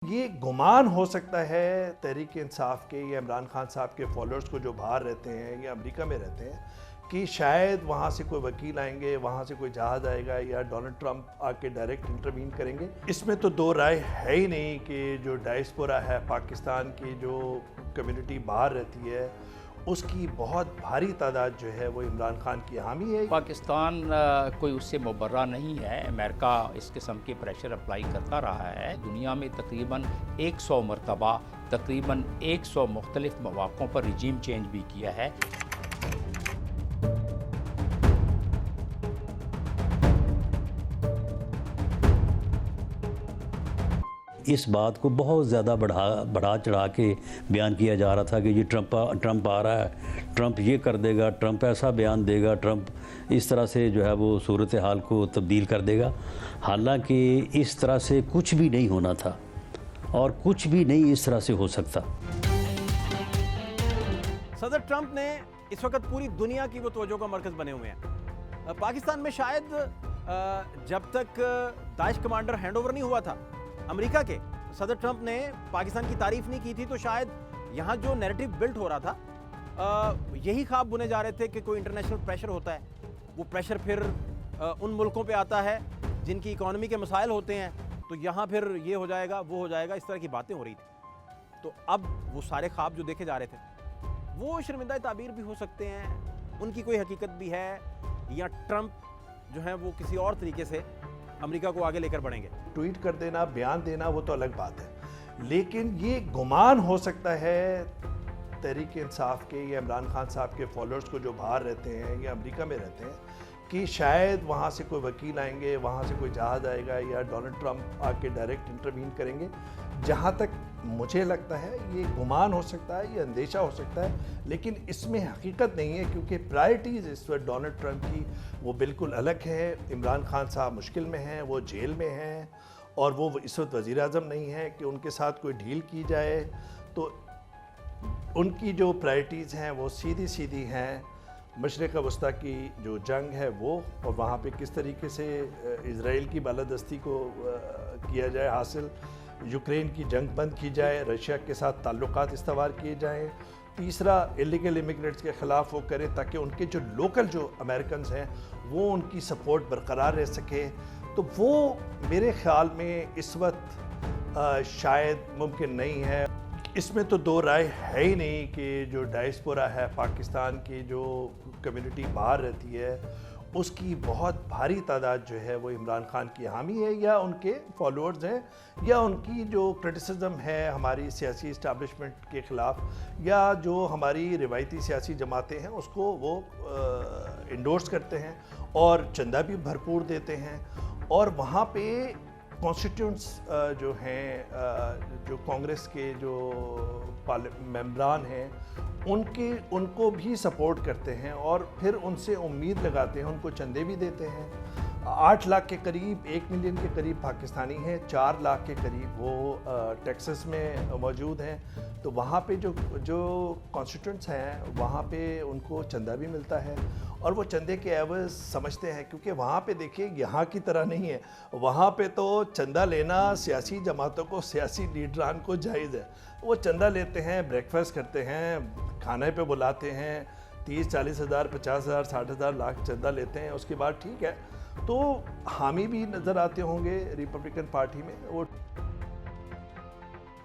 ये गुमान हो सकता है तहरीक इंसाफ के या इमरान खान साहब के फॉलोअर्स को जो बाहर रहते हैं या अमेरिका में रहते हैं कि शायद वहाँ से कोई वकील आएंगे, वहाँ से कोई जहाज़ आएगा या डोनाल्ड ट्रंप आके डायरेक्ट इंटरवीन करेंगे। इसमें तो दो राय है ही नहीं कि जो डायस्पोरा है पाकिस्तान की, जो कम्युनिटी बाहर रहती है, उसकी बहुत भारी तादाद जो है वो इमरान खान की हामी है। पाकिस्तान कोई उससे मुबर्रा नहीं है। अमेरिका इस किस्म के प्रेशर अप्लाई करता रहा है। दुनिया में तकरीबन 100 मरतबा तकरीबन 100 मुख्तलिफ मौक़ों पर रिजीम चेंज भी किया है। इस बात को बहुत ज़्यादा बढ़ा चढ़ा के बयान किया जा रहा था कि ये ट्रंप आ रहा है, ट्रंप ये कर देगा, ट्रंप ऐसा बयान देगा, ट्रंप इस तरह से जो है वो सूरत हाल को तब्दील कर देगा। हालांकि इस तरह से कुछ भी नहीं होना था और कुछ भी नहीं इस तरह से हो सकता। सदर ट्रंप ने इस वक्त पूरी दुनिया की वो तवज्जो का मरकज़ बने हुए हैं। पाकिस्तान में शायद जब तक दाइश कमांडर हैंडओवर नहीं हुआ था अमेरिका के, सदर ट्रंप ने पाकिस्तान की तारीफ नहीं की थी, तो शायद यहाँ जो नैरेटिव बिल्ट हो रहा था यही ख्वाब बुने जा रहे थे कि कोई इंटरनेशनल प्रेशर होता है, वो प्रेशर फिर उन मुल्कों पे आता है जिनकी इकॉनमी के मसाइल होते हैं, तो यहाँ फिर ये हो जाएगा वो हो जाएगा, इस तरह की बातें हो रही थी। तो अब वो सारे ख्वाब जो देखे जा रहे थे वो शर्मिंदा ताबीर भी हो सकते हैं, उनकी कोई हकीकत भी है, या ट्रंप जो है वो किसी और तरीके से अमेरिका को आगे लेकर बढ़ेंगे। ट्वीट कर देना, बयान देना, वो तो अलग बात है, लेकिन ये गुमान हो सकता है तहरीक इंसाफ के या इमरान खान साहब के फॉलोअर्स को जो बाहर रहते हैं या अमेरिका में रहते हैं कि शायद वहाँ से कोई वकील आएंगे, वहाँ से कोई जहाज़ आएगा या डोनाल्ड ट्रंप आके डायरेक्ट इंटरवीन करेंगे। जहाँ तक मुझे लगता है ये गुमान हो सकता है, ये अंदेशा हो सकता है, लेकिन इसमें हकीकत नहीं है, क्योंकि प्रायोरिटीज़ इस वक्त डोनाल्ड ट्रंप की वो बिल्कुल अलग है। इमरान खान साहब मुश्किल में हैं, वो जेल में हैं और वो इस वक्त वज़ीर आज़म नहीं है कि उनके साथ कोई डील की जाए। तो उनकी जो प्रायोरिटीज़ हैं वो सीधी सीधी हैं, मशरिक़ वस्ता की जो जंग है वो, और वहाँ पे किस तरीके से इज़राइल की बालादस्ती को किया जाए हासिल, यूक्रेन की जंग बंद की जाए, रशिया के साथ ताल्लुकात इस्तवार किए जाएँ, तीसरा इलीगल इमिग्रेंट्स के ख़िलाफ़ वो करें ताकि उनके जो लोकल जो अमेरिकन्स हैं वो उनकी सपोर्ट बरकरार रह सके। तो वो मेरे ख़्याल में इस वक्त शायद मुमकिन नहीं है। इसमें तो दो राय है ही नहीं कि जो डायस्पोरा है पाकिस्तान की, जो कम्युनिटी बाहर रहती है, उसकी बहुत भारी तादाद जो है वो इमरान खान की हामी है या उनके फॉलोअर्स हैं, या उनकी जो क्रिटिसिज्म है हमारी सियासी इस्टेब्लिशमेंट के ख़िलाफ़ या जो हमारी रिवायती सियासी जमातें हैं उसको वो इंडोर्स करते हैं और चंदा भी भरपूर देते हैं। और वहाँ पे कॉन्स्टिट्यूंट्स जो हैं, जो कांग्रेस के जो मेंबरान हैं, उनको भी सपोर्ट करते हैं और फिर उनसे उम्मीद लगाते हैं, उनको चंदे भी देते हैं। 8 लाख के करीब, 1 मिलियन के करीब पाकिस्तानी हैं, 4 लाख के करीब वो टेक्सास में मौजूद हैं। तो वहाँ पे जो कॉन्स्टिट्यूंट्स हैं वहाँ पे उनको चंदा भी मिलता है और वो चंदे के एवज़ समझते हैं, क्योंकि वहाँ पे देखिए यहाँ की तरह नहीं है, वहाँ पे तो चंदा लेना सियासी जमातों को, सियासी लीडरान को जायज़ है। वो चंदा लेते हैं, ब्रेकफास्ट करते हैं, खाने पे बुलाते हैं, 30-40 हज़ार, 50 हज़ार, 60 हज़ार, लाख चंदा लेते हैं, उसके बाद ठीक है। तो हामी भी नज़र आते होंगे रिपब्लिकन पार्टी में। वो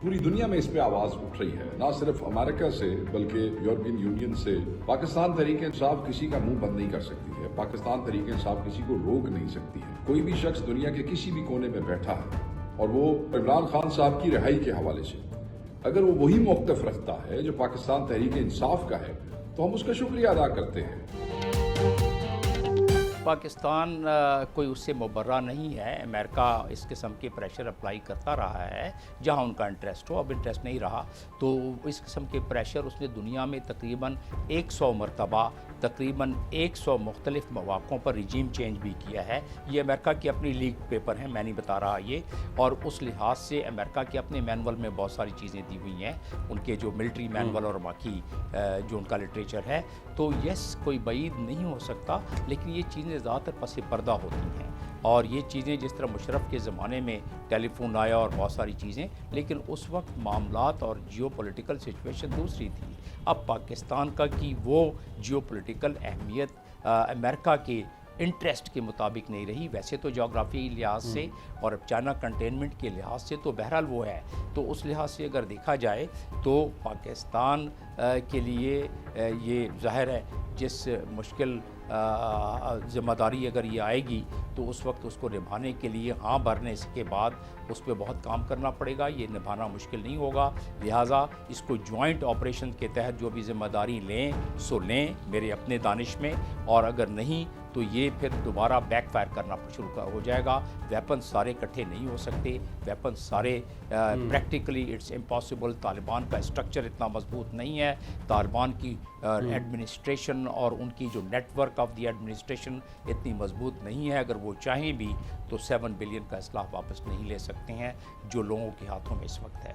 पूरी दुनिया में इस पे आवाज उठ रही है, ना सिर्फ अमेरिका से बल्कि यूरोपियन यूनियन से। पाकिस्तान तहरीक इंसाफ किसी का मुंह बंद नहीं कर सकती है, पाकिस्तान तहरीक इंसाफ किसी को रोक नहीं सकती है। कोई भी शख्स दुनिया के किसी भी कोने में बैठा है और वो इमरान खान साहब की रिहाई के हवाले से अगर वो वही मौक़िफ़ रखता है जो पाकिस्तान तहरीक इंसाफ का है, तो हम उसका शुक्रिया अदा करते हैं। पाकिस्तान कोई उससे मुबर्रा नहीं है। अमेरिका इस किस्म के प्रेशर अप्लाई करता रहा है जहां उनका इंटरेस्ट हो। अब इंटरेस्ट नहीं रहा तो इस किस्म के प्रेशर उसने दुनिया में तकरीबन 100 मरतबा तकरीबन 100 मुख्तलिफ मौक़ों पर रिजीम चेंज भी किया है। ये अमेरिका की अपनी लीग पेपर हैं, मैं नहीं बता रहा ये, और उस लिहाज से अमेरिका के अपने मैनुअल में बहुत सारी चीज़ें दी हुई हैं, उनके जो मिलिट्री मैनुअल और बाकी जो उनका लिटरेचर है। तो यस, कोई बईद नहीं हो सकता, लेकिन ये चीज़ें ज़्यादातर पस पर्दा होती हैं। और ये चीज़ें जिस तरह मुशर्रफ के ज़माने में टेलीफोन आया और बहुत सारी चीज़ें, लेकिन उस वक्त मामलात और जियोपॉलिटिकल सिचुएशन दूसरी थी। अब पाकिस्तान का की वो जियोपॉलिटिकल अहमियत अमेरिका के इंटरेस्ट के मुताबिक नहीं रही। वैसे तो जोग्राफी लिहाज से और चाइना कंटेनमेंट के लिहाज से तो बहरहाल वो है, तो उस लिहाज से अगर देखा जाए तो पाकिस्तान के लिए ये ज़ाहिर है जिस मुश्किल ज़िम्मेदारी अगर ये आएगी तो उस वक्त उसको निभाने के लिए हाँ भरने के बाद उस पर बहुत काम करना पड़ेगा। ये निभाना मुश्किल नहीं होगा, लिहाजा इसको जॉइंट ऑपरेशन के तहत जो भी ज़िम्मेदारी लें सो लें मेरे अपने दानिश में, और अगर नहीं तो ये फिर दोबारा बैकफायर करना शुरू हो जाएगा। वेपन सारे इकट्ठे नहीं हो सकते, वेपन सारे प्रैक्टिकली इट्स इम्पॉसिबल। तालिबान का स्ट्रक्चर इतना मजबूत नहीं है, तालिबान की एडमिनिस्ट्रेशन और उनकी जो नेटवर्क ऑफ द एडमिनिस्ट्रेशन इतनी मजबूत नहीं है। अगर वो चाहें भी तो 7 बिलियन का इस्लाह वापस नहीं ले सकते हैं जो लोगों के हाथों में इस वक्त है।